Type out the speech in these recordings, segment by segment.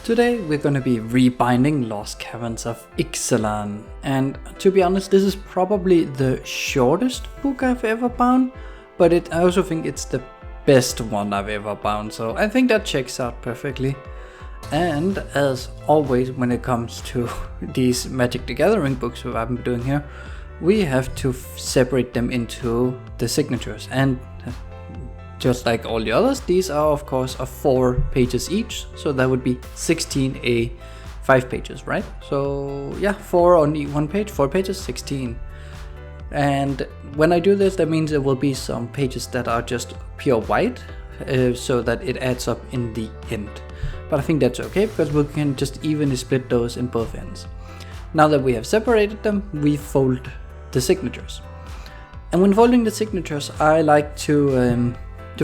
Today we're going to be rebinding Lost Caverns of Ixalan, and to be honest, this is probably the shortest book I've ever bound, but I also think it's the best one I've ever bound, so I think that checks out perfectly. And as always when it comes to these Magic the Gathering books that I've been doing here, we have to separate them into the signatures, and just like all the others, these are of course 4 pages each, so that would be 16 A5 pages, right? So yeah, 4 on one page, 4 pages, 16. And when I do this, that means there will be some pages that are just pure white, so that it adds up in the end. But I think that's okay, because we can just evenly split those in both ends. Now that we have separated them, we fold the signatures. And when folding the signatures, I like to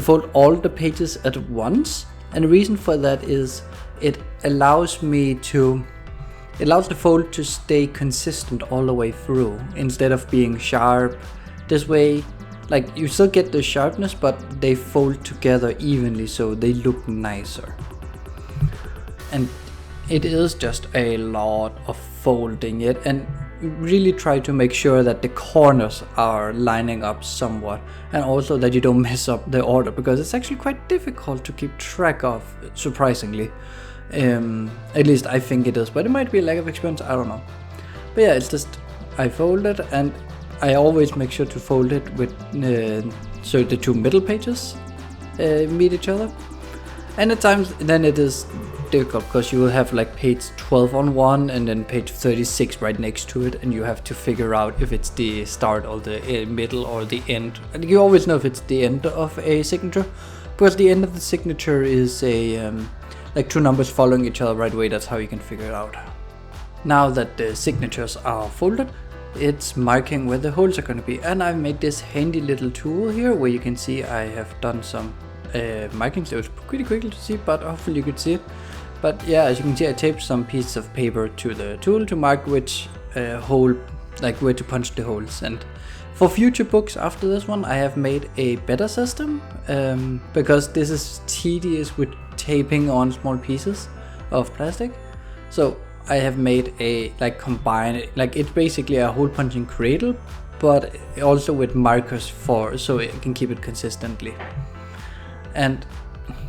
fold all the pages at once, and the reason for that is it allows the fold to stay consistent all the way through instead of being sharp. This way, like, you still get the sharpness, but they fold together evenly so they look nicer. And it is just a lot of folding it, and really try to make sure that the corners are lining up somewhat, and also that you don't mess up the order, because it's actually quite difficult to keep track of, surprisingly. At least I think it is, but it might be a lack of experience, I don't know. But yeah, it's just, I fold it, and I always make sure to fold it with so the 2 middle pages meet each other. And at times then it is difficult, because you will have like page 12 on one and then page 36 right next to it, and you have to figure out if it's the start or the middle or the end. And you always know if it's the end of a signature, because the end of the signature is like 2 numbers following each other right away. That's how you can figure it out. Now that the signatures are folded, it's marking where the holes are going to be, and I've made this handy little tool here where you can see I have done some markings. It was pretty quickly to see, but hopefully you could see it. But yeah, as you can see, I taped some pieces of paper to the tool to mark which hole, like where to punch the holes. And for future books after this one, I have made a better system, because this is tedious with taping on small pieces of plastic. So I have made a it's basically a hole punching cradle, but also with markers so it can keep it consistently. And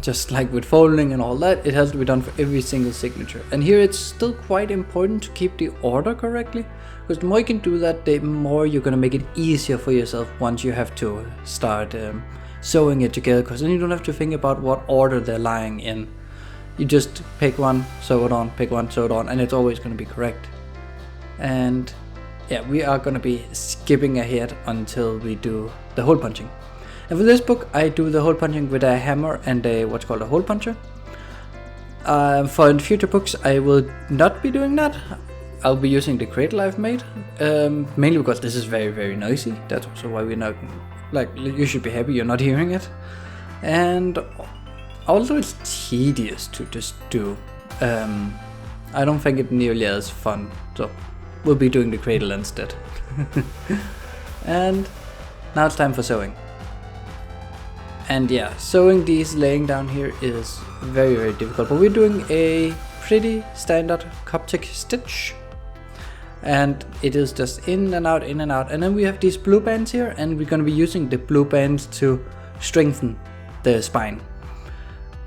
just like with folding and all that, it has to be done for every single signature. And here it's still quite important to keep the order correctly, because the more you can do that, the more you're going to make it easier for yourself once you have to start sewing it together, because then you don't have to think about what order they're lying in. You just pick one, sew it on, pick one, sew it on, and it's always going to be correct. And yeah, we are going to be skipping ahead until we do the hole punching. And for this book, I do the hole punching with a hammer and what's called a hole puncher. For the future books, I will not be doing that. I'll be using the cradle I've made, mainly because this is very, very noisy. That's also why we're not, like, you should be happy you're not hearing it. And also it's tedious to just do. I don't think it nearly as fun, so we'll be doing the cradle instead. And now it's time for sewing. And yeah, sewing these laying down here is very, very difficult, but we're doing a pretty standard Coptic stitch, and it is just in and out, in and out. And then we have these blue bands here, and we're going to be using the blue bands to strengthen the spine.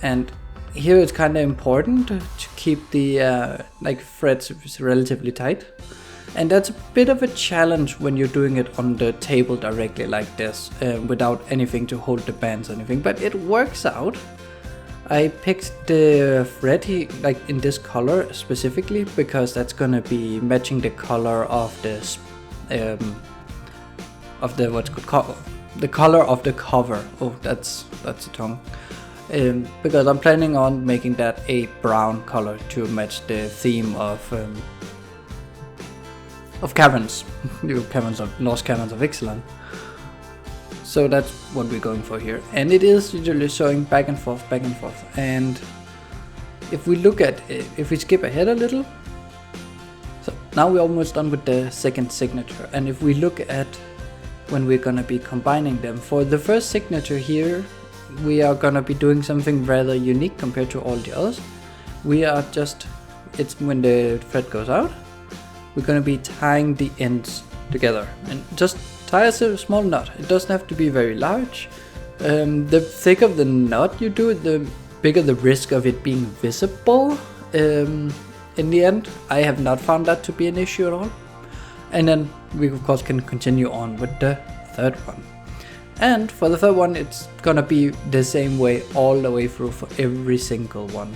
And here it's kind of important to keep the threads relatively tight. And that's a bit of a challenge when you're doing it on the table directly like this, without anything to hold the bands or anything, but it works out. I picked the thread here, like in this color specifically, because that's gonna be matching the color of this, the color of the cover. Oh, that's a tongue. Because I'm planning on making that a brown color to match the theme of Caverns, Lost Caverns of Ixalan. So that's what we're going for here, and it is usually sewing back and forth. And if we look at it, if we skip ahead a little, so now we're almost done with the second signature. And if we look at when we're gonna be combining them, for the first signature here, we are gonna be doing something rather unique compared to all the others. we are just, it's when the thread goes out, we're going to be tying the ends together, and just tie a small knot. It doesn't have to be very large. The thicker the knot you do, the bigger the risk of it being visible. In the end, I have not found that to be an issue at all. And then we of course can continue on with the third one. And for the third one, it's gonna be the same way all the way through for every single one.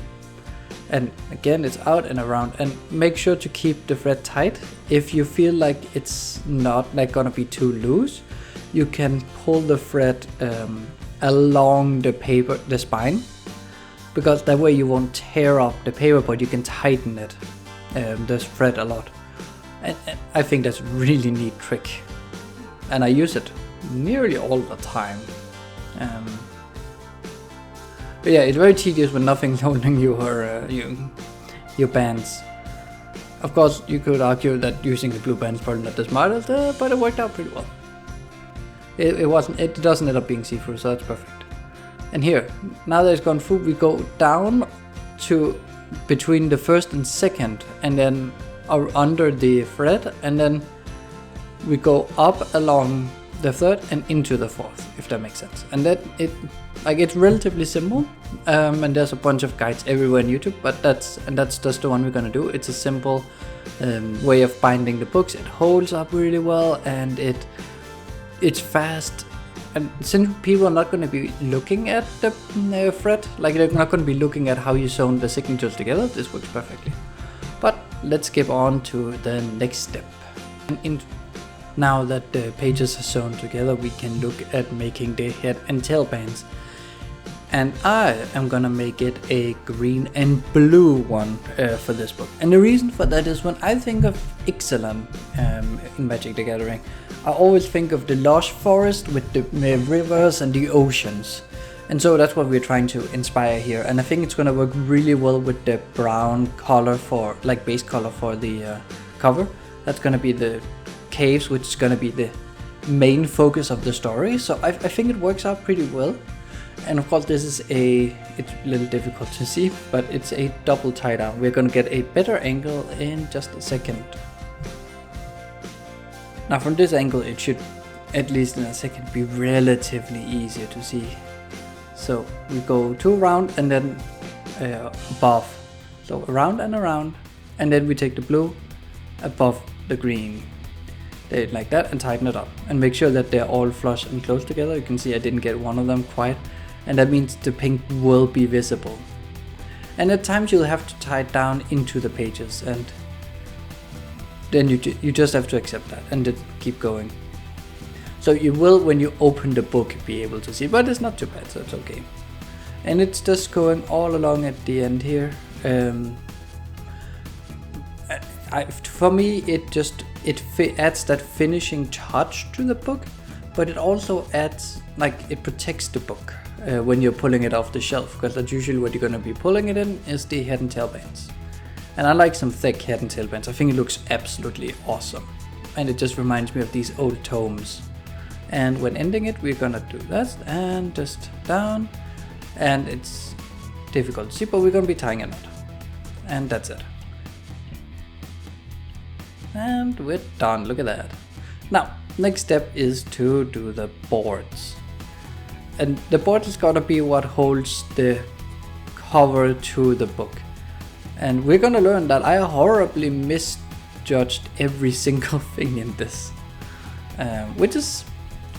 And again, it's out and around, and make sure to keep the thread tight. If you feel like it's not like gonna be too loose, you can pull the thread along the paper, the spine, because that way you won't tear up the paper, but you can tighten it, the thread a lot. And I think that's a really neat trick, and I use it nearly all the time. But yeah, it's very tedious when nothing's holding your bands. Of course, you could argue that using the glue band is probably not the smartest, but it worked out pretty well. It doesn't end up being see-through, so that's perfect. And here, now that it's gone through, we go down to between the first and second, and then under the thread, and then we go up along the third and into the fourth, if that makes sense. And that it's relatively simple, and there's a bunch of guides everywhere on YouTube, but that's just the one we're gonna do. It's a simple way of binding the books. It holds up really well, and it's fast. And since people are not going to be looking at the thread, like they're not going to be looking at how you sewn the signatures together, this works perfectly. But let's skip on to the next step. Now that the pages are sewn together, we can look at making the head and tail bands. And I am gonna make it a green and blue one for this book. And the reason for that is when I think of Ixalan in Magic the Gathering, I always think of the lush forest with the rivers and the oceans. And so that's what we're trying to inspire here. And I think it's gonna work really well with the brown color for, like, base color for the cover. That's gonna be the caves, which is gonna be the main focus of the story. So I think it works out pretty well. And of course this is it's a little difficult to see, but it's a double tie down. We're gonna get a better angle in just a second. Now from this angle it should, at least in a second, be relatively easier to see. So we go 2 around and then above. So around and around, and then we take the blue above the green. Like that, and tighten it up. And make sure that they're all flush and close together. You can see I didn't get one of them quite. And that means the pink will be visible. And at times you'll have to tie it down into the pages, and then you just have to accept that and then keep going. So you will, when you open the book, be able to see, but it's not too bad, so it's okay. And it's just going all along at the end here. For me, it adds that finishing touch to the book, but it also adds, like, it protects the book when you're pulling it off the shelf, because that's usually what you're going to be pulling it in, is the head and tail bands. And I like some thick head and tail bands. I think it looks absolutely awesome, and it just reminds me of these old tomes. And when ending it, we're gonna do that and just down, and it's difficult to see, but we're gonna be tying a knot, and that's it. And we're done. Look at that. Now, next step is to do the boards. And the board is gonna be what holds the cover to the book. And we're gonna learn that I horribly misjudged every single thing in this. Which is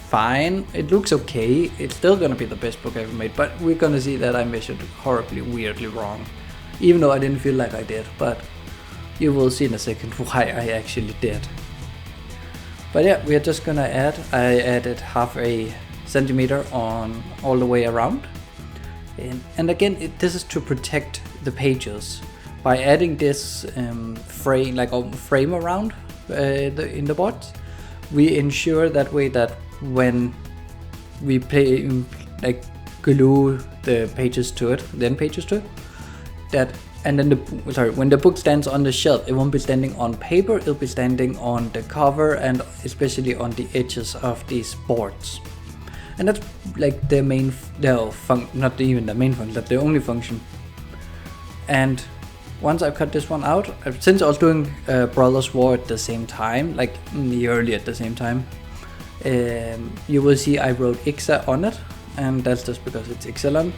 fine. It looks okay. It's still gonna be the best book I ever made, but we're gonna see that I measured horribly, weirdly wrong. Even though I didn't feel like I did, but you will see in a second why I actually did. But yeah, we're just gonna I added 1/2 centimeter on all the way around. And again, this is to protect the pages. By adding this frame around in the board, we ensure that way that when we glue the pages to it, when the book stands on the shelf, it won't be standing on paper, it'll be standing on the cover and especially on the edges of these boards. And that's like the main, not even the main function, that's the only function. And once I've cut this one out, since I was doing Brothers War at the same time, like nearly at the same time, you will see I wrote Ixa on it, and that's just because it's Ixalan.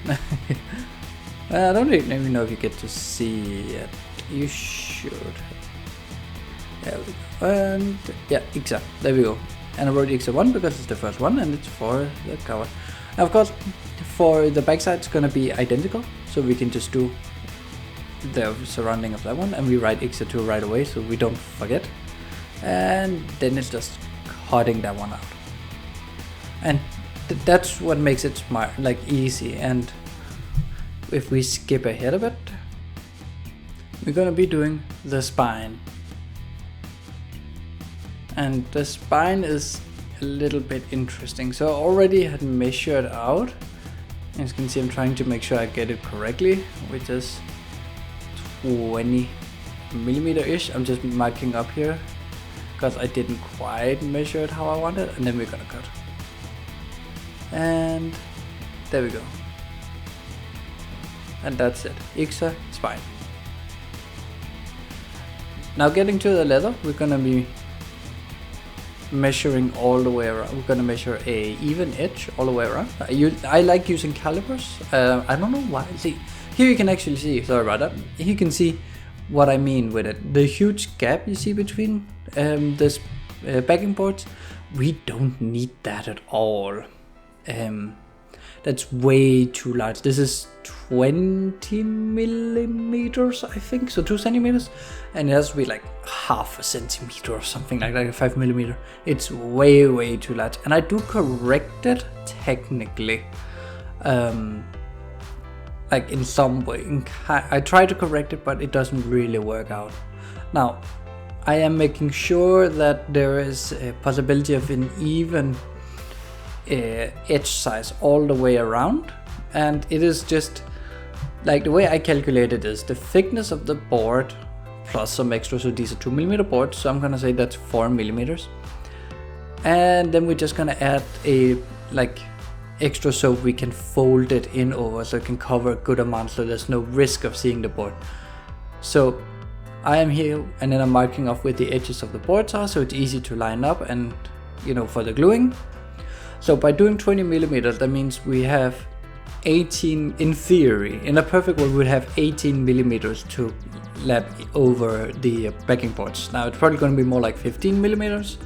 I don't even know if you get to see it. You should. There we go. And yeah, Ixa. There we go. And I wrote Ixa 1 because it's the first one and it's for the cover. Now, of course, for the backside, it's gonna be identical, so we can just do the surrounding of that one, and we write Ixa 2 right away so we don't forget. And then it's just cutting that one out. And that's what makes it smart, like easy. And if we skip ahead a bit, we're gonna be doing the spine. And the spine is a little bit interesting. So I already had measured out. As you can see, I'm trying to make sure I get it correctly, which is 20 millimeter-ish. I'm just marking up here because I didn't quite measure it how I wanted, and then we're gonna cut. And there we go. And that's it. Ixa spine. Now getting to the leather, we're gonna be measuring all the way around. We're gonna measure a even edge all the way around. I like using calipers. I don't know why. See, here you can actually see, sorry about that. You can see what I mean with it. The huge gap you see between this backing boards, we don't need that at all. That's way too large. This is 20 millimeters, I think, so 2 centimeters, and it has to be like half a centimeter or something like that, 5 millimeter. It's way too large, and I do correct it technically, like in some way. I try to correct it, but it doesn't really work out. Now, I am making sure that there is a possibility of an even edge size all the way around, and it is just like the way I calculate it is the thickness of the board plus some extra. So these are 2 millimeter boards, so I'm gonna say that's 4 millimeters, and then we're just gonna add a like extra so we can fold it in over so it can cover a good amount, so there's no risk of seeing the board. So I am here, and then I'm marking off where the edges of the boards are, so it's easy to line up and, you know, for the gluing. So by doing 20 millimeters, that means we have 18, in theory, in a perfect world, we'd have 18 millimeters to lap over the backing boards. Now it's probably going to be more like 15 millimeters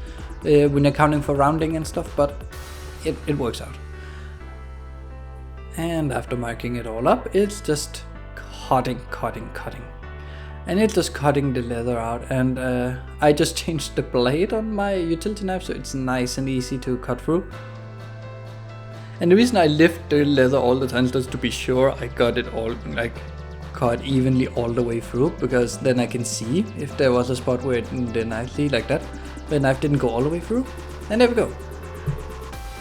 when accounting for rounding and stuff, but it works out. And after marking it all up, it's just cutting. And it's just cutting the leather out, and I just changed the blade on my utility knife so it's nice and easy to cut through. And the reason I lift the leather all the time is just to be sure I got it all like cut evenly all the way through, because then I can see if there was a spot where the knife, see like that, the knife didn't go all the way through. And there we go.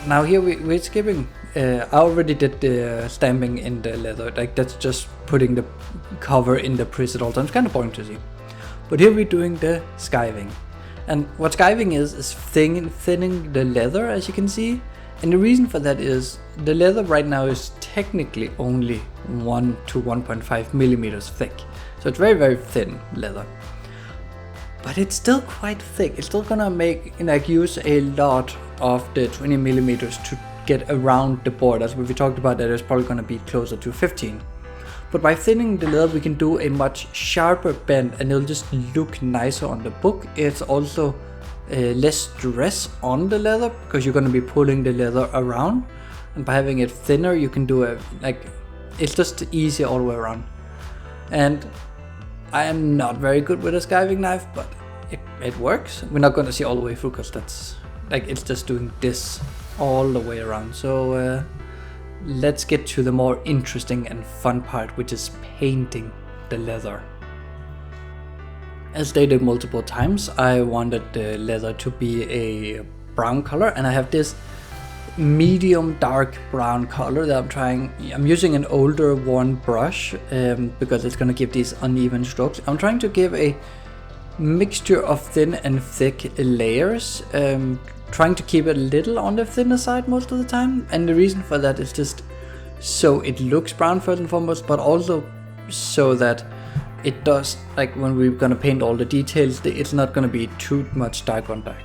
Now here we're skipping. I already did the stamping in the leather, like that's just putting the cover in the preset all the time. It's kind of boring to see. But here we're doing the skiving. And what skiving is thinning the leather, as you can see. And the reason for that is the leather right now is technically only 1 to 1.5 millimeters thick. So it's very thin leather. But it's still quite thick. It's still gonna make, like, use a lot of the 20 millimeters to get around the board. As we talked about, that it's probably gonna be closer to 15. But by thinning the leather, we can do a much sharper bend, and it'll just look nicer on the book. It's also less stress on the leather because you're going to be pulling the leather around, and by having it thinner you can do it's just easier all the way around. And I am not very good with a skiving knife, but it works. We're not going to see all the way through because that's like, it's just doing this all the way around. So let's get to the more interesting and fun part, which is painting the leather. As stated multiple times, I wanted the leather to be a brown color, and I have this medium dark brown color that I'm using an older worn brush because it's gonna give these uneven strokes. I'm trying to give a mixture of thin and thick layers, trying to keep it a little on the thinner side most of the time, and the reason for that is just so it looks brown first and foremost, but also so that it does, like when we're gonna paint all the details, it's not gonna be too much dark on dark.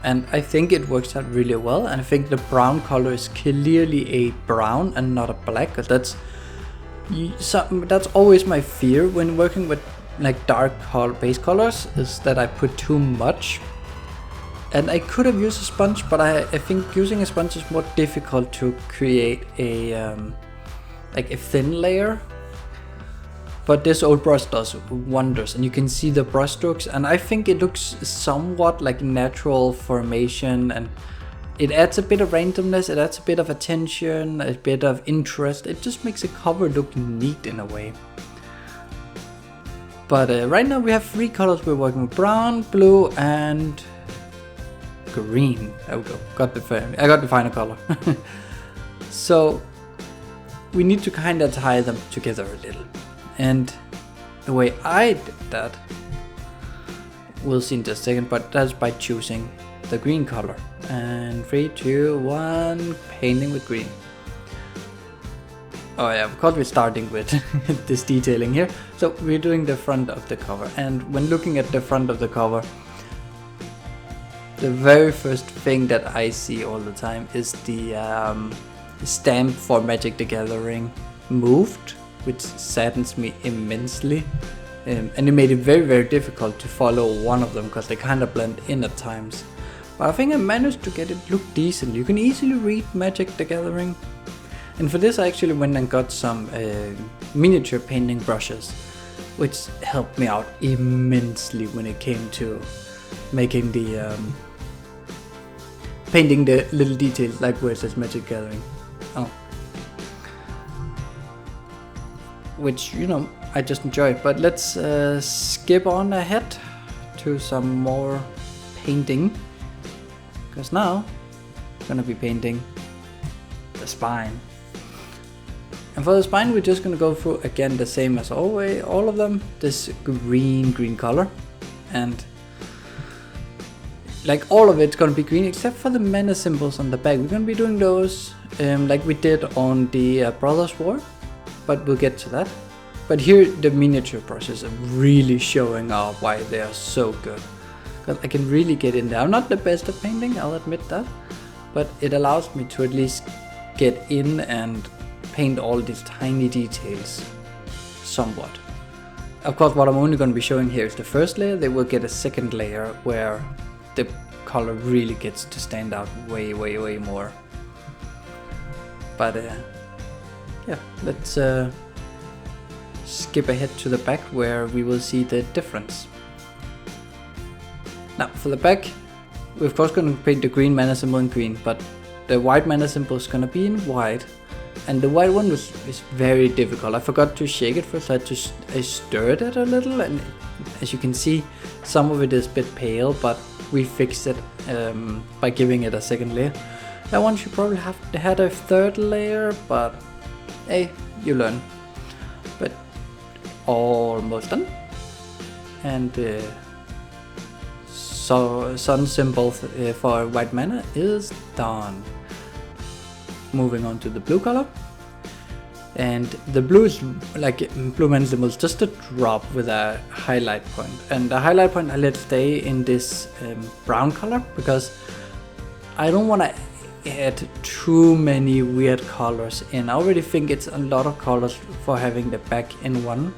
And I think it works out really well, and I think the brown color is clearly a brown and not a black, because that's always my fear when working with like dark base colors, is that I put too much. And I could have used a sponge, but I think using a sponge is more difficult to create a like a thin layer. But this old brush does wonders, and you can see the brush strokes, and I think it looks somewhat like natural formation, and it adds a bit of randomness, it adds a bit of attention, a bit of interest. It just makes a cover look neat in a way. But right now we have 3 colors we're working with: brown, blue, and green. There we go. I got the final color. So we need to kind of tie them together a little. And the way I did that, we'll see in just a second, but that's by choosing the green color. And 3, 2, 1, painting with green. Oh yeah, of course we're starting with this detailing here. So we're doing the front of the cover, and when looking at the front of the cover, the very first thing that I see all the time is the stamp for Magic the Gathering moved, which saddens me immensely. And it made it very, very difficult to follow one of them because they kind of blend in at times. But I think I managed to get it look decent. You can easily read Magic the Gathering. And for this I actually went and got some miniature painting brushes, which helped me out immensely when it came to making the painting the little details, like where it says Magic Gathering. Oh. Which, you know, I just enjoy. But let's skip on ahead to some more painting, because now I'm gonna be painting the spine. And for the spine we're just gonna go through again the same as always, all of them, this green color, and like all of it's gonna be green except for the mana symbols on the back. We're gonna be doing those like we did on the Brothers War, but we'll get to that. But here the miniature brushes are really showing off why they are so good, because I can really get in there. I'm not the best at painting, I'll admit that, but it allows me to at least get in and paint all these tiny details somewhat. Of course, what I'm only going to be showing here is the first layer. They will get a second layer where the color really gets to stand out way more. But yeah, let's skip ahead to the back where we will see the difference. Now for the back, we're of course going to paint the green mana symbol in green, but the white mana symbol is going to be in white. And the white one is very difficult. I forgot to shake it first, I stirred it a little, and as you can see, some of it is a bit pale, but we fixed it by giving it a second layer. That one should probably have had a third layer, but hey, you learn. But almost done. And so sun symbol for white mana is done. Moving on to the blue color, and the blue is like blue mana symbol is just a drop with a highlight point, and the highlight point I let stay in this brown color because I don't want to add too many weird colors in. I already think it's a lot of colors for having the back in one,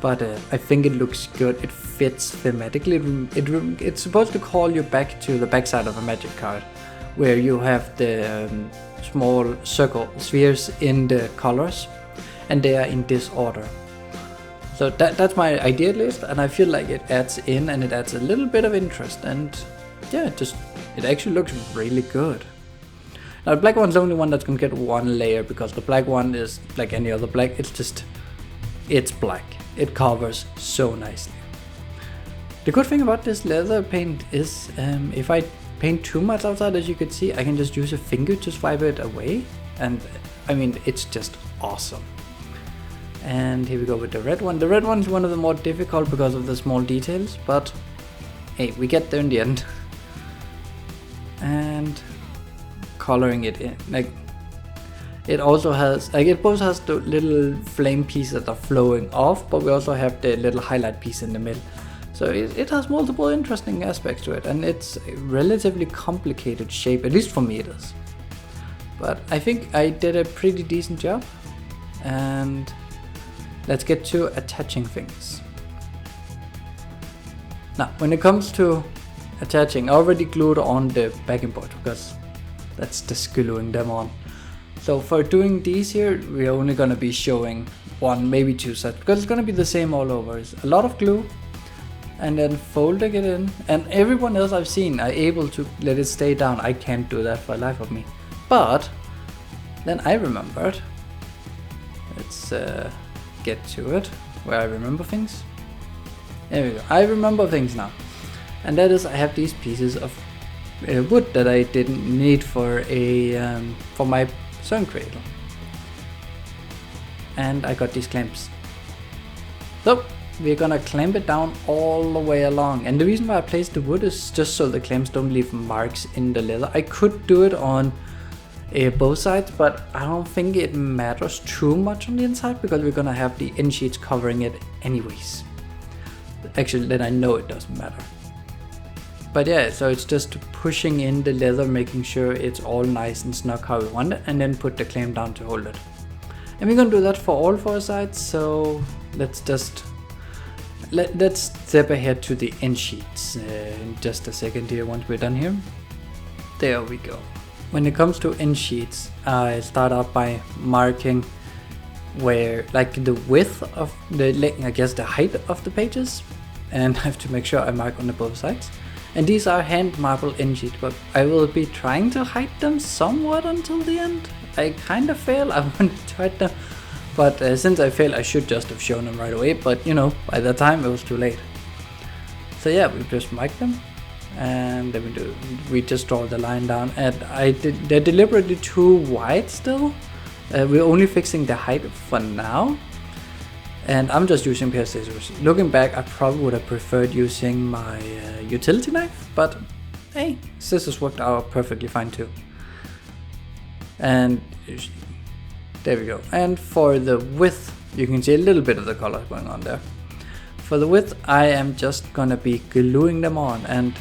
but I think it looks good. It fits thematically. It's supposed to call you back to the backside of a Magic card, where you have the small circle spheres in the colors, and they are in this order. So that's my ideal list, and I feel like it adds in, and it adds a little bit of interest, and yeah, it actually looks really good. Now the black one's the only one that's gonna get one layer, because the black one is like any other black, it's black. It covers so nicely. The good thing about this leather paint is if I paint too much outside, as you can see, I can just use a finger to swipe it away, and I mean, it's just awesome. And here we go with the red one. The red one is one of the more difficult because of the small details, but hey, we get there in the end. And coloring it in, like, It also has, like, it both has the little flame pieces that are flowing off, but we also have the little highlight piece in the middle. So it has multiple interesting aspects to it, and it's a relatively complicated shape, at least for me it is. But I think I did a pretty decent job, and let's get to attaching things. Now, when it comes to attaching, I already glued on the backing board because that's just gluing them on. So for doing these here, we're only gonna be showing one, maybe two sets, because it's gonna be the same all over. It's a lot of glue, and then folding it in. And everyone else I've seen are able to let it stay down. I can't do that for the life of me. But then I remembered. Let's get to it, where I remember things. There we go. I remember things now. And that is, I have these pieces of wood that I didn't need for my sun cradle. And I got these clamps. So we're gonna clamp it down all the way along. And the reason why I placed the wood is just so the clamps don't leave marks in the leather. I could do it on both sides, but I don't think it matters too much on the inside because we're gonna have the end sheets covering it anyways. Actually, then I know it doesn't matter. But yeah, so it's just pushing in the leather, making sure it's all nice and snug how we want it, and then put the clamp down to hold it. And we're gonna do that for all four sides, so let's step ahead to the end sheets in just a second here once we're done here. There we go. When it comes to end sheets, I start out by marking where, like, the width of the, I guess the height of the pages, and I have to make sure I mark on the both sides. And these are hand marble end sheets, but I will be trying to hide them somewhat until the end. I kind of fail, I wanted to hide them, but since I failed, I should just have shown them right away, but you know, by that time it was too late. So yeah, we just mark them, and then we just draw the line down, and they're deliberately too wide still. We're only fixing the height for now, and I'm just using pair of scissors. Looking back, I probably would have preferred using my utility knife, but hey, scissors worked out perfectly fine too. And there we go. And for the width, you can see a little bit of the color going on there. For the width, I am just gonna be gluing them on, and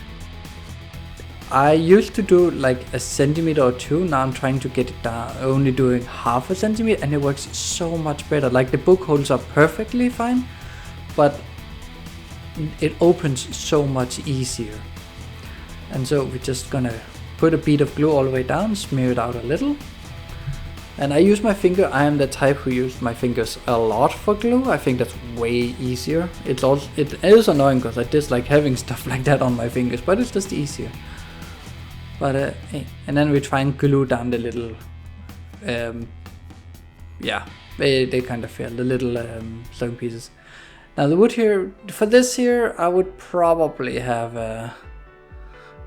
I used to do like a centimeter or two. Now I'm trying to get it down, only doing half a centimeter, and it works so much better. Like, the book holds up perfectly fine, but it opens so much easier. And so we're just gonna put a bead of glue all the way down, smear it out a little. And I use my finger. I am the type who uses my fingers a lot for glue. I think that's way easier. It is annoying because I dislike having stuff like that on my fingers, but it's just easier. But hey, and then we try and glue down the little, yeah, they kind of fail, the little sewing pieces. Now the wood here, for this here, I would probably have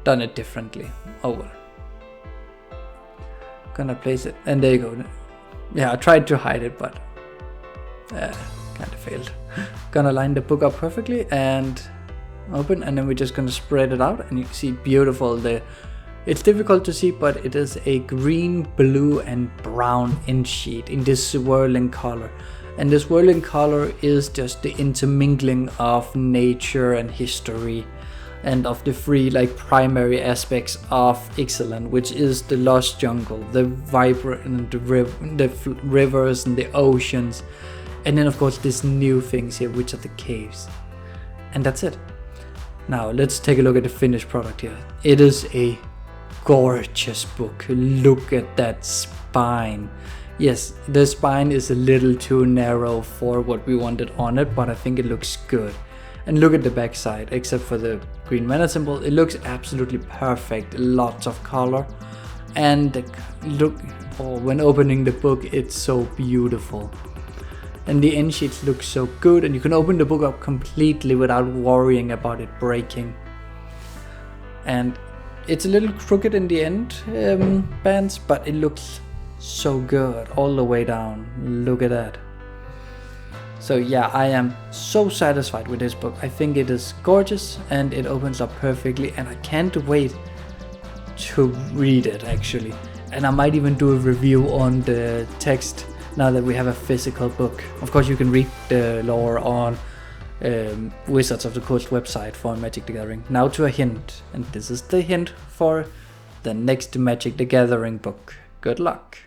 done it differently. Oh well. Gonna place it, and there you go. Yeah, I tried to hide it, but kind of failed. Gonna line the book up perfectly and open, and then we're just gonna spread it out, and you can see beautiful. It's difficult to see, but it is a green, blue, and brown end sheet in this swirling color. And this swirling color is just the intermingling of nature and history, and of the three like primary aspects of Ixalan, which is the lost jungle, the vibrant the rivers and the oceans, and then of course these new things here, which are the caves. And that's it. Now let's take a look at the finished product here. It is a gorgeous book. Look at that spine. Yes, the spine is a little too narrow for what we wanted on it, but I think it looks good. And look at the back side, except for the green mana symbol, it looks absolutely perfect. Lots of color, and look, when opening the book, it's so beautiful. And the end sheets look so good, and you can open the book up completely without worrying about it breaking. And it's a little crooked in the end bands, but it looks so good all the way down. Look at that. So yeah, I am so satisfied with this book. I think it is gorgeous, and it opens up perfectly, and I can't wait to read it actually. and I might even do a review on the text now that we have a physical book. Of course, you can read the lore on Wizards of the Coast website for Magic the Gathering. Now to a hint, and this is the hint for the next Magic the Gathering book. Good luck.